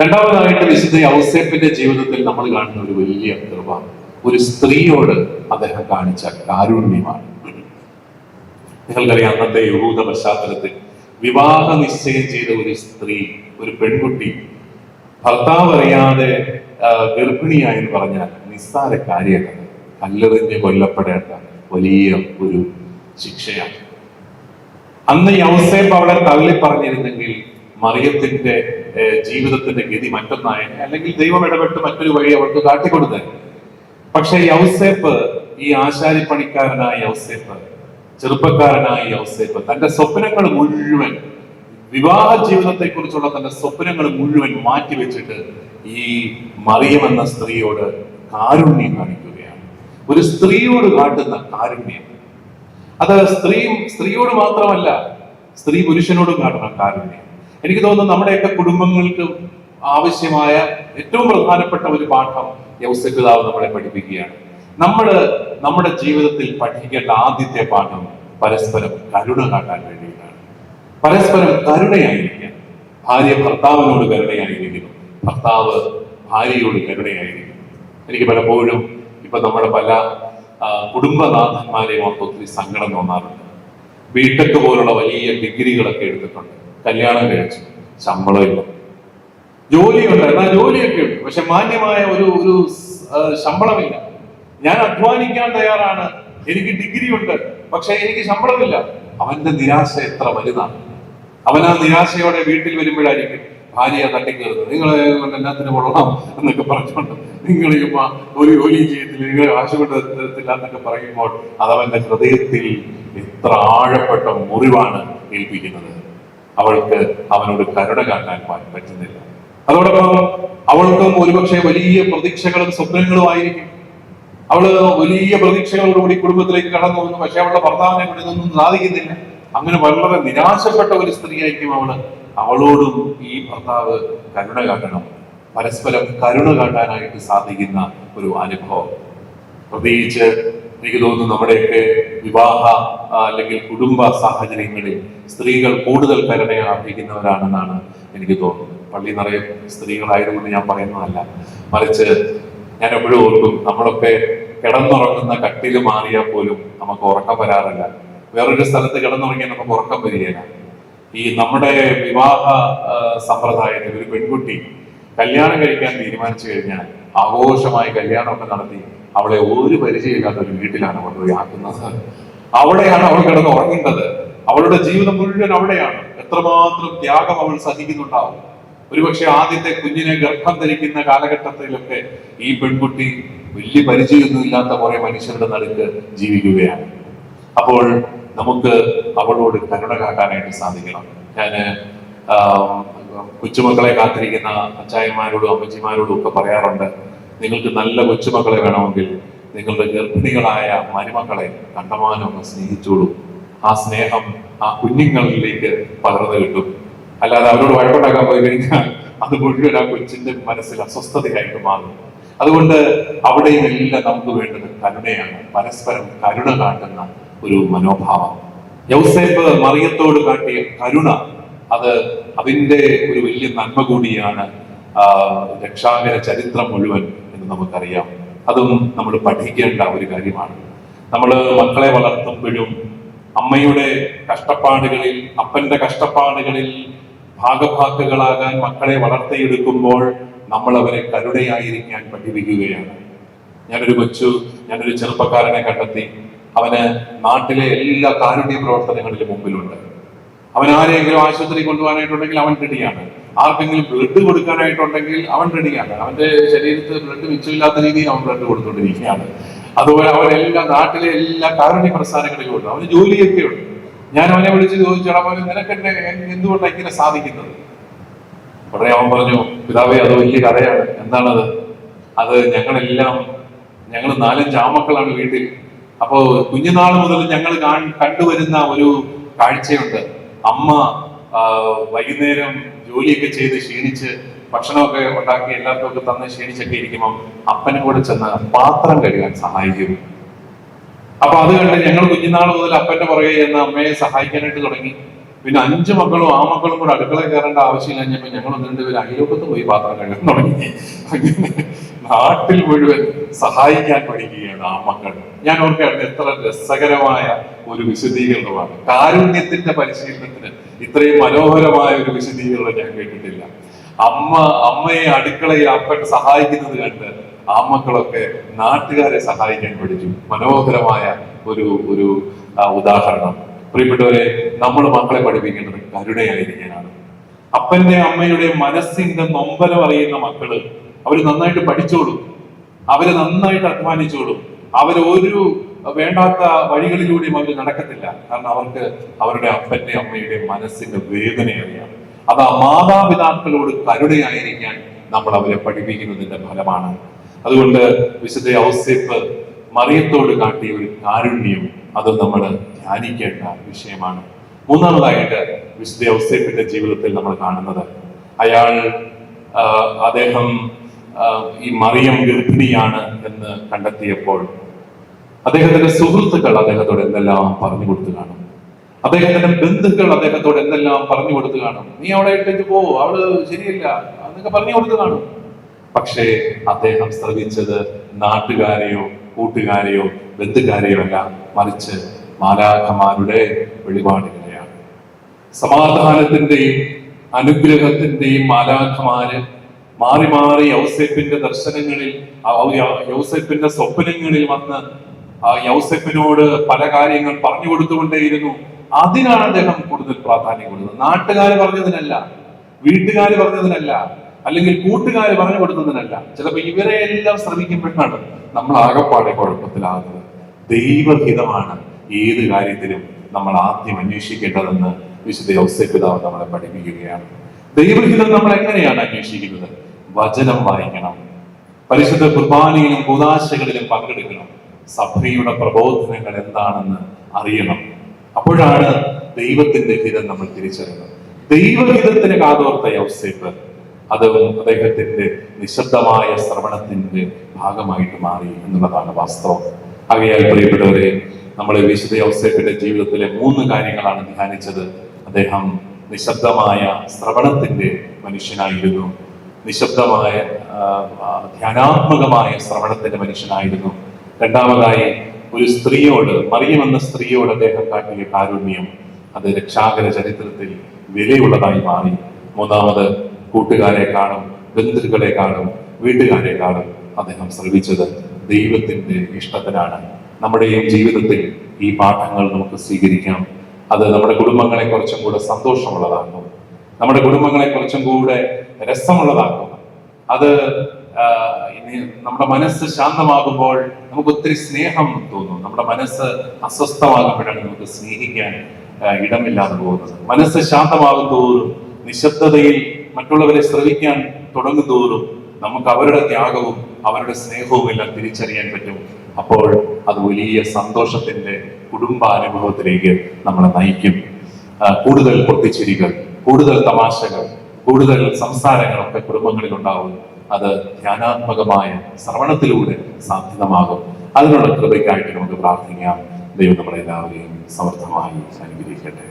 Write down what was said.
രണ്ടാമതായിട്ട് വിശുദ്ധ ഔസേപ്പിന്റെ ജീവിതത്തിൽ നമ്മൾ കാണുന്ന ഒരു വലിയ കൃപ ഒരു സ്ത്രീയോട് അദ്ദേഹം കാണിച്ച കാരുണ്യമാണ്. നിങ്ങൾക്കറിയാം, അന്നത്തെ യഹൂദ പശ്ചാത്തലത്തിൽ വിവാഹ നിശ്ചയം ചെയ്ത ഒരു സ്ത്രീ, ഒരു പെൺകുട്ടി ഭർത്താവ് അറിയാതെ ഗർഭിണിയായെന്ന് പറഞ്ഞാൽ നിസ്സാര കാര്യമല്ല, കല്ലെറിഞ്ഞ് കൊല്ലപ്പെടേണ്ട വലിയ ഒരു ശിക്ഷയാണ്. അന്ന് യൗസേപ്പ് അവളെ തള്ളി പറഞ്ഞിരുന്നെങ്കിൽ മറിയത്തിന്റെ ജീവിതത്തിന്റെ ഗതി മറ്റൊന്നായ, അല്ലെങ്കിൽ ദൈവം ഇടപെട്ട് മറ്റൊരു വഴി അവൾക്ക് കാട്ടിക്കൊടുത്തേ. പക്ഷെ യൗസേപ്പ്, ഈ ആശാരിപ്പണിക്കാരനായ യൗസേപ്പ്, ചെറുപ്പക്കാരനായ യൗസേപ്പ് തന്റെ സ്വപ്നങ്ങൾ മുഴുവൻ, വിവാഹ ജീവിതത്തെ കുറിച്ചുള്ള തന്റെ സ്വപ്നങ്ങൾ മുഴുവൻ മാറ്റിവെച്ചിട്ട് ഈ മറിയം എന്ന സ്ത്രീയോട് കാരുണ്യം കാണിക്കുകയാണ്. ഒരു സ്ത്രീയോട് കാട്ടുന്ന കാരുണ്യം, അത് സ്ത്രീയോട് മാത്രമല്ല, സ്ത്രീ പുരുഷനോടും കാട്ടണം കാരുണ്യം. എനിക്ക് തോന്നുന്നു നമ്മുടെയൊക്കെ കുടുംബങ്ങൾക്ക് ആവശ്യമായ ഏറ്റവും പ്രധാനപ്പെട്ട ഒരു പാഠം യൗസേപ്പ് പിതാവ് നമ്മളെ പഠിപ്പിക്കുകയാണ്. നമ്മുടെ ജീവിതത്തിൽ പഠിക്കേണ്ട ആദ്യത്തെ പാഠം പരസ്പരം കരുണ കാട്ടാൻ വേണ്ടിയിട്ടാണ്. പരസ്പരം കരുണയായിരിക്കാം. ഭാര്യ ഭർത്താവിനോട് കരുണയായിരിക്കുന്നു, ഭർത്താവ് ഭാര്യയോട് കരുണയായിരിക്കും. എനിക്ക് പലപ്പോഴും ഇപ്പൊ നമ്മുടെ പല കുടുംബനാഥന്മാരെയും ഓർത്ത് ഒത്തിരി സങ്കടം തോന്നാറുണ്ട്. ബിടെക് പോലുള്ള വലിയ ഡിഗ്രികളൊക്കെ എടുത്തിട്ടുണ്ട്, കല്യാണം കഴിച്ചു, ശമ്പളമില്ല, ജോലിയുണ്ട്, എന്നാൽ ജോലിയൊക്കെ ഉണ്ട്, പക്ഷെ മാന്യമായ ഒരു ശമ്പളമില്ല. ഞാൻ അധ്വാനിക്കാൻ തയ്യാറാണ്, എനിക്ക് ഡിഗ്രി ഉണ്ട്, പക്ഷെ എനിക്ക് ശമ്പളമില്ല. അവന്റെ നിരാശ എത്ര വലുതാണ്. അവൻ ആ നിരാശയോടെ വീട്ടിൽ വരുമ്പോഴായിരിക്കും ഭാര്യ തട്ടിക്കയറുന്നത്. നിങ്ങളെ കൊണ്ട് എല്ലാത്തിനും കൊള്ളാം എന്നൊക്കെ പറഞ്ഞുകൊണ്ട്, നിങ്ങൾ ഒരു ജോലി ചെയ്യത്തില്ല, നിങ്ങൾ കാശ് കൊണ്ട് തരത്തില്ല എന്നൊക്കെ പറയുമ്പോൾ അതവന്റെ ഹൃദയത്തിൽ എത്ര ആഴപ്പെട്ട മുറിവാണ് ഏൽപ്പിക്കുന്നത്. അവൾക്ക് അവനോട് കരുണ കാട്ടാൻ പറ്റുന്നില്ല. അതോടൊപ്പം അവൾക്കും ഒരുപക്ഷെ വലിയ പ്രതീക്ഷകളും സ്വപ്നങ്ങളും ആയിരിക്കും. അവള് വലിയ പ്രതീക്ഷകളോടുകൂടി കുടുംബത്തിലേക്ക് കടന്നു പോകുന്നു, പക്ഷെ അവളുടെ ഭർത്താവിനെ കൊണ്ട് ഇതൊന്നും സാധിക്കുന്നില്ല. അങ്ങനെ വളരെ നിരാശപ്പെട്ട ഒരു സ്ത്രീയായിരിക്കും അവള്. അവളോടും ഈ ഭർത്താവ് കരുണ കാട്ടണം. പരസ്പരം കരുണ കാട്ടാനായിട്ട് സാധിക്കുന്ന ഒരു അനുഭവം. പ്രത്യേകിച്ച് എനിക്ക് തോന്നുന്നു നമ്മുടെയൊക്കെ വിവാഹ അല്ലെങ്കിൽ കുടുംബ സാഹചര്യങ്ങളിൽ സ്ത്രീകൾ കൂടുതൽ കരുണ അർഹിക്കുന്നവരാണെന്നാണ് എനിക്ക് തോന്നുന്നത്. പള്ളി നിറയെ സ്ത്രീകളായതുകൊണ്ട് ഞാൻ പറയുന്നതല്ല, മറിച്ച് ഞാൻ എപ്പോഴും ഓർക്കും, നമ്മളൊക്കെ കിടന്നുറങ്ങുന്ന കട്ടില് മാറിയാൽ പോലും നമുക്ക് ഉറക്കം വരാറില്ല. വേറൊരു സ്ഥലത്ത് കിടന്നുറങ്ങിയാൽ നമുക്ക് ഉറക്കം വരികയില്ല. ഈ നമ്മുടെ വിവാഹ സമ്പ്രദായത്തിൽ ഒരു പെൺകുട്ടി കല്യാണം കഴിക്കാൻ തീരുമാനിച്ചു കഴിഞ്ഞാൽ ആഘോഷമായി കല്യാണമൊക്കെ നടത്തി അവളെ ഒരു പരിചയമില്ലാത്ത ഒരു വീട്ടിലാണ് കൊണ്ടുപോയി ആക്കുന്നത്. അവിടെയാണ് അവൾ കിടന്ന് ഉറങ്ങേണ്ടത്. അവളുടെ ജീവിതം മുഴുവൻ അവിടെയാണ്. എത്രമാത്രം ത്യാഗം അവൾ സഹിക്കുന്നുണ്ടാവും. ഒരുപക്ഷെ ആദ്യത്തെ കുഞ്ഞിനെ ഗർഭം ധരിക്കുന്ന കാലഘട്ടത്തിലൊക്കെ ഈ പെൺകുട്ടി വലിയ പരിചയമൊന്നും ഇല്ലാത്ത കുറെ മനുഷ്യരുടെ നടുക്ക് ജീവിക്കുകയാണ്. അപ്പോൾ നമുക്ക് അവളോട് കരുണ കാട്ടാനായിട്ട് സാധിക്കണം. ഞാന് കൊച്ചുമക്കളെ കാത്തിരിക്കുന്ന അച്ചായന്മാരോടും അമ്മച്ചിമാരോടും ഒക്കെ പറയാറുണ്ട്, നിങ്ങൾക്ക് നല്ല കൊച്ചുമക്കളെ വേണമെങ്കിൽ നിങ്ങളുടെ ഗർഭിണികളായ മരുമക്കളെ കണ്ടമാനം ഒന്ന് സ്നേഹിച്ചോളൂ. ആ സ്നേഹം ആ കുഞ്ഞുങ്ങളിലേക്ക് പകർന്നു കിട്ടും. അല്ലാതെ അവരോട് വഴക്കുണ്ടാക്കാൻ പോയി കഴിഞ്ഞാൽ അത് മുഴുവൻ ആ കൊച്ചിന്റെ മനസ്സിൽ അസ്വസ്ഥതയായിട്ട് മാറും. അതുകൊണ്ട് അവിടെയും എല്ലാം നമുക്ക് വേണ്ടത് കരുണയാണ്, പരസ്പരം കരുണ കാട്ടുന്ന ഒരു മനോഭാവം. യൗസേപ്പ് മറിയത്തോട് കാട്ടിയ കരുണ, അതിന്റെ ഒരു വലിയ നന്മ കൂടിയാണ് രക്ഷാകര ചരിത്രം മുഴുവൻ എന്ന് നമുക്കറിയാം. അതും നമ്മൾ പഠിക്കേണ്ട ഒരു കാര്യമാണ്. നമ്മൾ മക്കളെ വളർത്തുമ്പോഴും അമ്മയുടെ കഷ്ടപ്പാടുകളിൽ, അപ്പന്റെ കഷ്ടപ്പാടുകളിൽ ഭാഗഭാക്കുകളാകാൻ മക്കളെ വളർത്തിയെടുക്കുമ്പോൾ നമ്മൾ അവരെ കരുണയായിരിക്കാൻ പഠിപ്പിക്കുകയാണ്. ഞാനൊരു ചെറുപ്പക്കാരനെ കണ്ടെത്തി. അവന് നാട്ടിലെ എല്ലാ കാരുണ്യ പ്രവർത്തനങ്ങളിലും മുമ്പിലുണ്ട്. അവൻ ആരെങ്കിലും ആശുപത്രി കൊണ്ടുപോകാനായിട്ടുണ്ടെങ്കിൽ അവൻ റെഡിയാണ്. ആർക്കെങ്കിലും ബ്ലഡ് കൊടുക്കാനായിട്ടുണ്ടെങ്കിൽ അവൻ റെഡിയാണ്. അവന്റെ ശരീരത്തിൽ ബ്ലഡ് മിച്ചമില്ലാത്ത രീതിയിൽ അവൻ ബ്ലഡ് കൊടുത്തുകൊണ്ടിരിക്കുകയാണ്. അതുപോലെ അവനെല്ലാം നാട്ടിലെ എല്ലാ കാരുണ്യ പ്രസ്ഥാനങ്ങളിലും ഉണ്ട്. അവന് ജോലിയൊക്കെ ഉണ്ട്. ഞാൻ അവനെ വിളിച്ച് ചോദിച്ചാൽ അവന് നിനക്ക് എന്തുകൊണ്ടാണ് ഇങ്ങനെ സാധിക്കുന്നത്? ഉടനെ അവൻ പറഞ്ഞു, പിതാവേ, അത് വലിയ കഥയാണ്. എന്താണത്? അത് ഞങ്ങൾ 4-5 ആമക്കളാണ് വീട്ടിൽ. അപ്പോ കുഞ്ഞുനാൾ മുതൽ ഞങ്ങൾ കണ്ടുവരുന്ന ഒരു കാഴ്ചയുണ്ട്. അമ്മ വൈകുന്നേരം ജോലിയൊക്കെ ചെയ്ത് ക്ഷീണിച്ച് ഭക്ഷണമൊക്കെ ഉണ്ടാക്കി എല്ലാവർക്കും ഒക്കെ തന്ന് ക്ഷീണിച്ചൊക്കെ ഇരിക്കുമ്പോൾ അപ്പനെ കൂടെ ചെന്ന് പാത്രം കഴുകാൻ സഹായിക്കും. അപ്പൊ അത് കണ്ട് ഞങ്ങൾ കുഞ്ഞുനാൾ മുതൽ അപ്പന്റെ പുറകെ ചെന്ന് അമ്മയെ സഹായിക്കാനായിട്ട് തുടങ്ങി. പിന്നെ 5 മക്കളും ആ മക്കളും കൂടെ അടുക്കളയിൽ കയറേണ്ട ആവശ്യമില്ല. കഴിഞ്ഞപ്പോൾ ഞങ്ങൾ 1-2 പേര് അയലോക്കത്ത് പോയി പാത്രം കഴുകാൻ തുടങ്ങി. അങ്ങനെ നാട്ടിൽ മുഴുവൻ സഹായിക്കാൻ പഠിക്കുകയാണ് ആ മക്കൾ. ഞാൻ ഓർക്കുകയാണ് എത്ര രസകരമായ ഒരു വിശദീകരണമാണ്. കാരുണ്യത്തിന്റെ പരിശീലനത്തിന് ഇത്രയും മനോഹരമായ ഒരു വിശദീകരണം ഞാൻ കേട്ടിട്ടില്ല. അമ്മയെ അടുക്കളയിൽ അപ്പൻ സഹായിക്കുന്നത് കണ്ട് ആ മക്കളൊക്കെ നാട്ടുകാരെ സഹായിക്കാൻ പഠിച്ചു. മനോഹരമായ ഒരു ഉദാഹരണം. പ്രിയപ്പെട്ടവരെ, നമ്മൾ മക്കളെ പഠിപ്പിക്കേണ്ടത് കരുണയായിരിക്കാനാണ്. അപ്പന്റെ അമ്മയുടെ മനസ്സിന്റെ നൊമ്പരം അറിയുന്ന മക്കള് അവര് നന്നായിട്ട് പഠിച്ചോളും, അവര് നന്നായിട്ട് അധ്വാനിച്ചോളും, ഒരു വേണ്ടാത്ത വഴികളിലൂടെയും അവർ നടക്കത്തില്ല. കാരണം അവർക്ക് അവരുടെ അപ്പന്റെ അമ്മയുടെ മനസ്സിന്റെ വേദന അറിയാം. അത് ആ മാതാപിതാക്കളോട് കരുണയായിരിക്കാൻ നമ്മൾ അവരെ പഠിപ്പിക്കുന്നതിന്റെ ഫലമാണ്. അതുകൊണ്ട് വിശുദ്ധ ഔസേപ്പ് മറിയത്തോട് കാട്ടിയ ഒരു കാരുണ്യം അത് നമ്മൾ ധ്യാനിക്കേണ്ട വിഷയമാണ്. മൂന്നാമതായിട്ട് വിശുദ്ധ ഔസേപ്പിന്റെ ജീവിതത്തിൽ നമ്മൾ കാണുന്നത്, അദ്ദേഹം ഈ മറിയം ഗർഭിണിയാണ് എന്ന് കണ്ടെത്തിയപ്പോൾ അദ്ദേഹത്തിന്റെ സുഹൃത്തുക്കൾ അദ്ദേഹത്തോട് എന്തെല്ലാം പറഞ്ഞു കൊടുത്തു കാണും. അദ്ദേഹത്തിന്റെ ബന്ധുക്കൾ അദ്ദേഹത്തോട് എന്തെല്ലാം പറഞ്ഞു കൊടുത്തു കാണും. നീ അവളെ ഇട്ടേക്ക് പോ, അവള് ശരിയല്ല എന്നൊക്കെ പറഞ്ഞു കൊടുത്തു കാണും. പക്ഷേ അദ്ദേഹം ശ്രമിച്ചത് നാട്ടുകാരെയോ കൂട്ടുകാരെയോ ബന്ധുക്കാരെയോ അല്ല, മറിച്ച് മാലാഖമാരുടെ വെളിപാടുകളെയാണ്. സമാധാനത്തിന്റെയും അനുഗ്രഹത്തിന്റെയും മാലാഖമാര് മാറി മാറി യൗസേപ്പിന്റെ ദർശനങ്ങളിൽ, യൗസേപ്പിന്റെ സ്വപ്നങ്ങളിൽ വന്ന് യൗസേപ്പിനോട് പല കാര്യങ്ങൾ പറഞ്ഞു കൊടുത്തുകൊണ്ടേയിരുന്നു. അതിനാണ് അദ്ദേഹം കൂടുതൽ പ്രാധാന്യം കൊടുത്തത്. നാട്ടുകാര് പറഞ്ഞതിനല്ല, വീട്ടുകാര് പറഞ്ഞതിനല്ല, അല്ലെങ്കിൽ കൂട്ടുകാര് പറഞ്ഞു കൊടുത്തതിനല്ല. ചിലപ്പോൾ ഇവരെ എല്ലാം ശ്രമിക്കുമ്പോഴാണ് നമ്മൾ ആകപ്പാടെ കുഴപ്പത്തിലാകുന്നത്. ദൈവഹിതമാണ് ഏത് കാര്യത്തിലും നമ്മൾ ആദ്യം അന്വേഷിക്കേണ്ടതെന്ന് വിശുദ്ധ ഔസേപ്പ് പിതാവ് നമ്മളെ പഠിപ്പിക്കുകയാണ്. ദൈവഹിതം നമ്മൾ എങ്ങനെയാണ് അന്വേഷിക്കുന്നത്? വചനം വായിക്കണം, പരിശുദ്ധ കുർബാനയിലും കൂദാശകളിലും പങ്കെടുക്കണം, സഭയുടെ പ്രബോധനങ്ങൾ എന്താണെന്ന് അറിയണം. അപ്പോഴാണ് ദൈവത്തിന്റെ ഹിതം നമ്മൾ തിരിച്ചറിയുന്നത്. ദൈവഹിതത്തിന് കാതോർത്ത ഔസേപ്പ് അത് അദ്ദേഹത്തിന്റെ നിശബ്ദമായ ശ്രവണത്തിന്റെ ഭാഗമായിട്ട് മാറി എന്നുള്ളതാണ് വാസ്തവം. ആകയാൽ പ്രിയപ്പെട്ടവരെ, നമ്മളെ വിശുദ്ധ ഔസേപ്പിന്റെ ജീവിതത്തിലെ 3 കാര്യങ്ങളാണ് ധ്യാനിച്ചത്. അദ്ദേഹം നിശബ്ദമായ ശ്രവണത്തിന്റെ മനുഷ്യനായിരുന്നു, നിശബ്ദമായ ധ്യാനാത്മകമായ ശ്രവണത്തിന്റെ മനുഷ്യനായിരുന്നു. രണ്ടാമതായി, ഒരു സ്ത്രീയോട്, മറിയം എന്ന സ്ത്രീയോട് അദ്ദേഹം കാട്ടിയ കാരുണ്യം അത് രക്ഷാകര ചരിത്രത്തിൽ വിലയുള്ളതായി മാറി. മൂന്നാമത്, കൂട്ടുകാരെക്കാളും ബന്ധുക്കളെക്കാളും വീട്ടുകാരെക്കാളും അദ്ദേഹം ശ്രമിച്ചത് ദൈവത്തിന്റെ ഇഷ്ടത്തിനാണ്. നമ്മുടെയും ജീവിതത്തിൽ ഈ പാഠങ്ങൾ നമുക്ക് സ്വീകരിക്കാം. അത് നമ്മുടെ കുടുംബങ്ങളെ കുറച്ചും കൂടെ സന്തോഷമുള്ളതാക്കും, നമ്മുടെ കുടുംബങ്ങളെ കുറച്ചും കൂടെ രസമുള്ളതാക്കും. അത് നമ്മുടെ മനസ്സ് ശാന്തമാകുമ്പോൾ നമുക്ക് ഒത്തിരി സ്നേഹം തോന്നും. നമ്മുടെ മനസ്സ് അസ്വസ്ഥമാകുമ്പോഴാണ് നമുക്ക് സ്നേഹിക്കാൻ ഇടമില്ലാതെ പോകുന്നത്. മനസ്സ് ശാന്തമാകും തോറും, നിശബ്ദതയിൽ മറ്റുള്ളവരെ ശ്രവിക്കാൻ തുടങ്ങും തോറും നമുക്ക് അവരുടെ ത്യാഗവും അവരുടെ സ്നേഹവും എല്ലാം തിരിച്ചറിയാൻ പറ്റും. അപ്പോൾ അത് വലിയ സന്തോഷത്തിന്റെ കുടുംബാനുഭവത്തിലേക്ക് നമ്മളെ നയിക്കും. കൂടുതൽ പൊട്ടിച്ചിരികൾ, കൂടുതൽ തമാശകൾ, കൂടുതൽ സംസാരങ്ങളൊക്കെ കുടുംബങ്ങളിൽ ഉണ്ടാവും. അത് ധ്യാനാത്മകമായ ശ്രവണത്തിലൂടെ സാധ്യതമാകും. അതിനുള്ള കൃപയ്ക്കായിട്ട് നമുക്ക് പ്രാർത്ഥിക്കാം. ദൈവം നമ്മളെല്ലാവരെയും സമർത്ഥമായി അനുഗ്രഹിക്കട്ടെ.